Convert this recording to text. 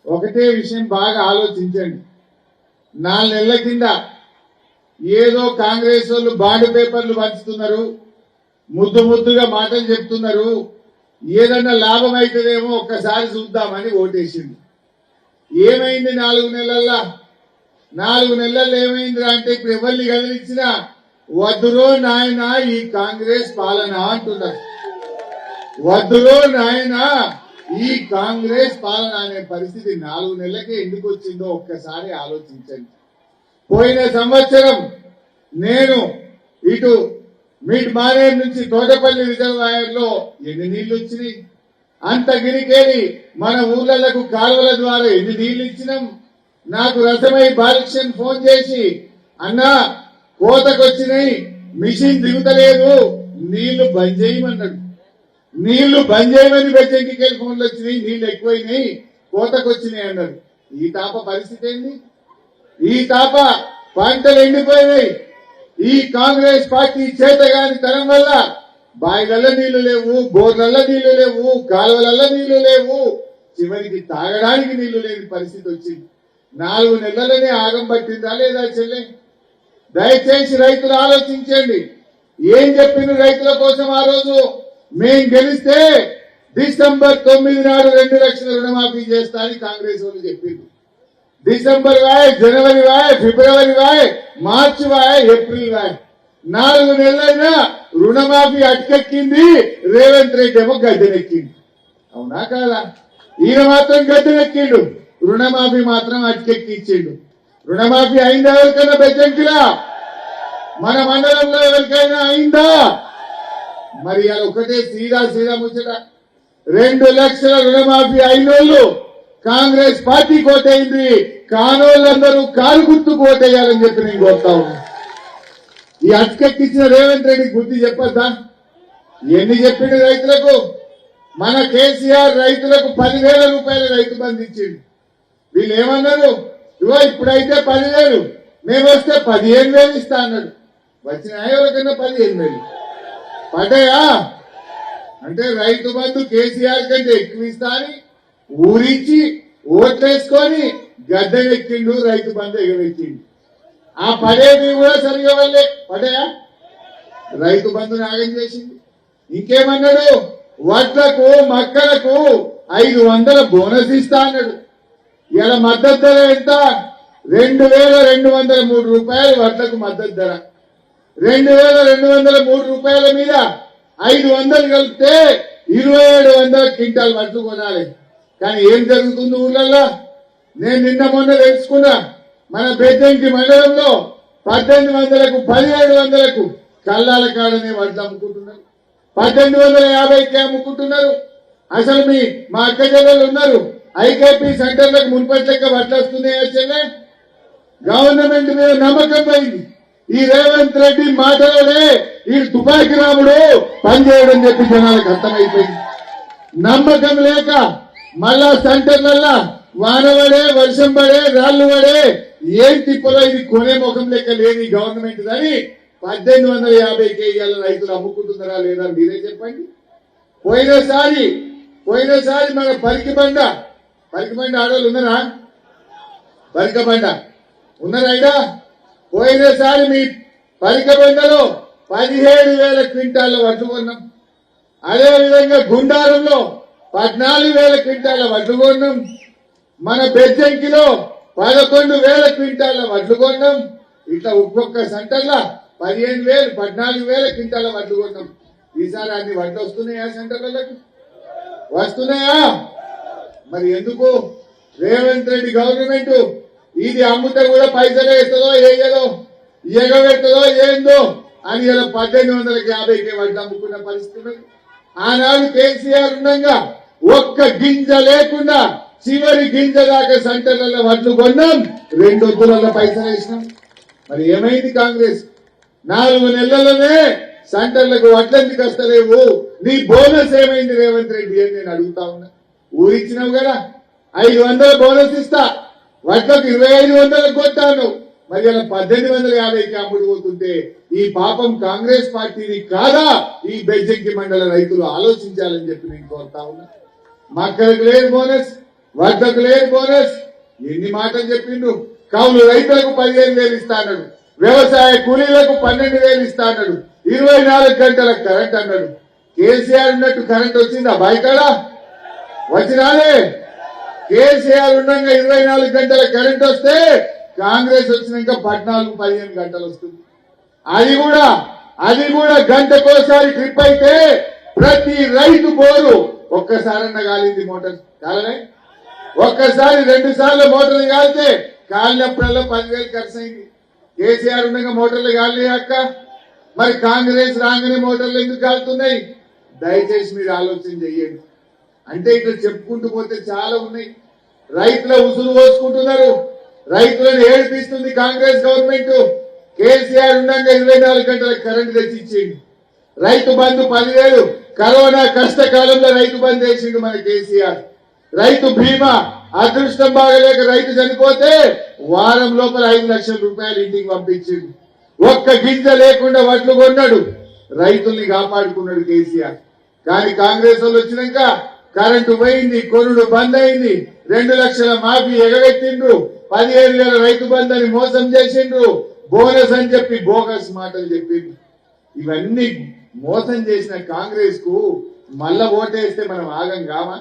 ఒకటే విషయం బాగా ఆలోచించండి. 4 నెలల కింద ఏదో కాంగ్రెస్ వాళ్ళు బాండ్ పేపర్లు పంచుతున్నారు, ముద్దుగా మాటలు చెప్తున్నారు, ఏదన్నా లాభం అవుతుందేమో ఒక్కసారి చూద్దామని ఓటేసింది. ఏమైంది 4 నెలల్లో? 4 నెలల్లో ఏమైంది అంటే ఇప్పుడు ఎవరిని కదిలించినా వద్దురో నాయన ఈ కాంగ్రెస్ పాలన అంటున్నారు. వద్దురో నాయన ఈ కాంగ్రెస్ పాలన అనే పరిస్థితి 4 నెలలకే ఎందుకు వచ్చిందో ఒక్కసారి ఆలోచించండి. పోయిన సంవత్సరం నేను ఇటు మిడ్ మానేరు నుంచి తోటపల్లి రిజర్వాయర్ లో ఎన్ని నీళ్లు వచ్చినాయి, అంత గిరికేడి మన ఊర్లకు కాలువల ద్వారా ఎన్ని నీళ్లు ఇచ్చినాం. నాకు రసమై బాలకృష్ణ ఫోన్ చేసి అన్నా కోతకొచ్చినాయి, మిషన్ దిగుతలేదు, నీళ్లు బంద్ చేయమన్నాడు. నీళ్లు బంద్ చేయమని బెజ్జంకి ఫోన్లు వచ్చినాయి, నీళ్లు ఎక్కువైనాయి, కోతకొచ్చినాయి అన్నాడు. ఈ తాప పరిస్థితి ఏంది? ఈ తాప పంటలు ఎండిపోయినాయి. ఈ కాంగ్రెస్ పార్టీ చేతగాని తరం వల్ల బాయిలల్ల నీళ్లు లేవు, బోర్లల్ల నీళ్లు లేవు, కాలువలల్ల నీళ్లు లేవు, చివరికి తాగడానికి నీళ్లు లేని పరిస్థితి వచ్చింది. 4 నెలలనే ఆగం పట్టిందా లేదా చెల్లె? దయచేసి రైతులు ఆలోచించండి. ఏం చెప్పింది రైతుల కోసం ఆ రోజు? మేం గెలిస్తే డిసెంబర్ 9 నాడు 2 లక్షల రుణమాఫీ చేస్తా అని కాంగ్రెస్ వాళ్ళు చెప్పింది. డిసెంబర్ వాయ్, జనవరి వాయ్, ఫిబ్రవరి వాయ్, మార్చి వాయ్, ఏప్రిల్ వాయ్, 4 నెలలైనా రుణమాఫీ అటకెక్కింది. రేవంత్ రెడ్డి ఏమో గద్దెనెక్కింది. అవునా కాదా? ఈయన మాత్రం గద్దెనెక్కిండు, రుణమాఫీ మాత్రం అటకెక్కి ఇచ్చిండు. రుణమాఫీ అయిందా ఎవరికైనా బెజ్జంకిలా? మన మండలంలో ఎవరికైనా అయిందా? మరి అది ఒకటే సీదా ముచ్చట. 2 లక్షల రుణమాఫీ అయినోళ్ళు కాంగ్రెస్ పార్టీ కోటైంది, కానోళ్ళందరూ కారు గుర్తు కోటేయాలని చెప్పి నేను కోరుతా ఉన్నా. ఈ అటకెక్కిచ్చిన రేవంత్ రెడ్డి గుర్తు చెప్పద్దా? ఎన్ని చెప్పిండు రైతులకు? మన కేసీఆర్ రైతులకు 10,000 రూపాయల రైతు బంధు ఇచ్చిండు. వీళ్ళు ఏమన్నారు? ఇవో ఇప్పుడైతే 10,000, మేము వస్తే 15,000 ఇస్తా అన్నాడు. వచ్చినాయా ఎవరికన్నా 15,000? పడ్డాయా? అంటే రైతు బంధు కేసీఆర్ కంటే ఎక్కువ ఇస్తా అని ఊరించి ఓట్లేసుకొని గద్దెనెక్కిండు, రైతు బంధు ఎగవెక్కిండు. ఆ పడేవి కూడా సరిగా వాళ్ళే పడ్డాయా? రైతు బంధు నాగం చేసింది. ఇంకేమన్నాడు? వడ్లకు మక్కలకు 500 బోనస్ ఇస్తా అన్నాడు. ఇలా మద్దతు ధర ఎంత? 2,203 రూపాయలు వడ్లకు మద్దతు ధర. 2,203 రూపాయల మీద 500 కలిపితే 2,700 క్వింటాల్ వడ్లు కొనాలి. కానీ ఏం జరుగుతుంది ఊళ్ళల్లో? నేను నిన్న మొన్న తెలుసుకున్నా. మన బెజ్జంకి మండలంలో 1,800కు 1,700కు కల్లాల కాడనే వడ్లు అమ్ముకుంటున్నారు. 1,850కే అమ్ముకుంటున్నారు. అసలు మా అక్క చెల్లెలు ఉన్నారు, ఐకేపీ సెంటర్లకు మున్పటి లెక్క వడ్లు వస్తున్నాయా చెల్లె? గవర్నమెంట్ మీద నమ్మకం పోయింది. ఈ రేవంత్ రెడ్డి మాటలోనే ఈ తుపాకి రాముడు పనిచేయడం చెప్పి జనాలకు అర్థమైపోయింది. నమ్మకం లేక మళ్ళా సెంటర్లల్లా వానవడే, వర్షం పడే, రాళ్లు పడే, ఏం తిప్పలో ఇది కొనే ముఖం లెక్క లేదు ఈ గవర్నమెంట్ అని 1,850కే ఇవాళ రైతులు అమ్ముకుంటున్నారా లేదా మీరే చెప్పండి. పోయినసారి మన పరికిబండ ఆడవాళ్ళు ఉన్నారా? పరికబండ ఉన్నారా? పోయినసారి మీ పరికబండలో 17,000 క్వింటాల వడ్లు కొన్నాం. అదేవిధంగా గుండారంలో 14,000 క్వింటాల వడ్లు కొన్నాం. మన బెజ్జంకిలో 11,000 క్వింటాల వడ్లు కొన్నాం. ఇట్లా ఒక్కొక్క సెంటర్లో 15,000, 14,000 క్వింటాల వడ్లు కొన్నాం. ఈసారి అన్ని వడ్లు వస్తున్నాయా? సెంటర్లకు వస్తున్నాయా? మరి ఎందుకు రేవంత్ రెడ్డి గవర్నమెంట్ ఇది అమ్ముతే కూడా పైసలు వేస్తుందో వేయదో, ఎగబెడుతుందో ఏందో అని ఇలా 1,850కే వడ్లు అమ్ముకున్న పరిస్థితి. ఆనాడు కేసీఆర్ ఉండగా ఒక్క గింజ లేకుండా చివరి గింజ దాకా సెంటర్లలో వడ్లు కొన్నాం, 2 వద్దులలో పైసలు వేసినాం. మరి ఏమైంది కాంగ్రెస్? 4 నెలలలోనే సెంటర్లకు వడ్లు ఎందుకు వస్తలేవు? నీ బోనస్ ఏమైంది రేవంత్ రెడ్డి అని నేను అడుగుతా ఉన్నా. ఊరిచ్చినావు కదా, 500 బోనస్ ఇస్తా, వడ్లకు 2,500 కొట్టాను. మరి అలా 1,850కి అమ్ముడు పోతుంటే ఈ పాపం కాంగ్రెస్ పార్టీని కాదా ఈ బెజ్జంకి మండల రైతులు ఆలోచించాలని చెప్పి నేను కోరుతా ఉన్నా. మక్కలకు లేదు బోనస్, వడ్లకు లేని బోనస్ ఎన్ని మాటలు చెప్పిండు. కౌలు రైతులకు 15,000 ఇస్తా అన్నాడు, వ్యవసాయ కూలీలకు 12,000 ఇస్తా అన్నాడు, 24 గంటల కరెంట్ అన్నాడు. కేసీఆర్ ఉన్నట్టు కరెంట్ వచ్చిందా బయట? వచ్చినాలే. కేసీఆర్ ఉండగా 24 గంటల కరెంట్ వస్తే కాంగ్రెస్ వచ్చినాక 14-15 గంటలు వస్తుంది. అది కూడా గంటకోసారి ట్రిప్ అయితే ప్రతి రైతు బోరు ఒక్కసారన్నా కాలింది మోటార్ కాలనే. ఒక్కసారి 2 సార్లు మోటార్లు కాలితే కాలినప్పుడల్లా 10,000 ఖర్చు అయింది. కేసీఆర్ ఉండగా మోటార్లు కాలి అక్క, మరి కాంగ్రెస్ రాగానే మోటార్లు ఎందుకు కాలుతున్నాయి? దయచేసి మీరు ఆలోచన చెయ్యండి. అంటే ఇక్కడ చెప్పుకుంటూ పోతే చాలా ఉన్నాయి. రైతుల ఉసురు పోసుకుంటున్నారు, రైతులను ఏడిపిస్తుంది కాంగ్రెస్ గవర్నమెంట్. కేసీఆర్ ఉండగా 24 గంటల కరెంట్ తెచ్చిచ్చిండు. రైతు బంధు 10,000 కరోనా కష్టకాలంలో రైతు బంధు వేసిండు మన కేసీఆర్. రైతు బీమా అదృష్టం బాగలేక రైతు చనిపోతే వారం లోపల 5 లక్షల రూపాయలు ఇంటికి పంపించిండు. ఒక్క గింజ లేకుండా వడ్లు కొన్నాడు, రైతుల్ని కాపాడుకున్నాడు కేసీఆర్. కానీ కాంగ్రెస్ వాళ్ళు వచ్చినాక కరెంటు పోయింది, కొనుడు బంద్ అయింది, 2 లక్షల మాఫీ ఎగగెట్టిండ్రు, 15,000 రైతు బంధు అని మోసం చేసిండ్రు, బోనస్ అని చెప్పి బోగస్ మాటలు చెప్పిండ్రు. ఇవన్నీ మోసం చేసిన కాంగ్రెస్ కు మళ్ళా ఓటేస్తే మనం ఆగం కామా?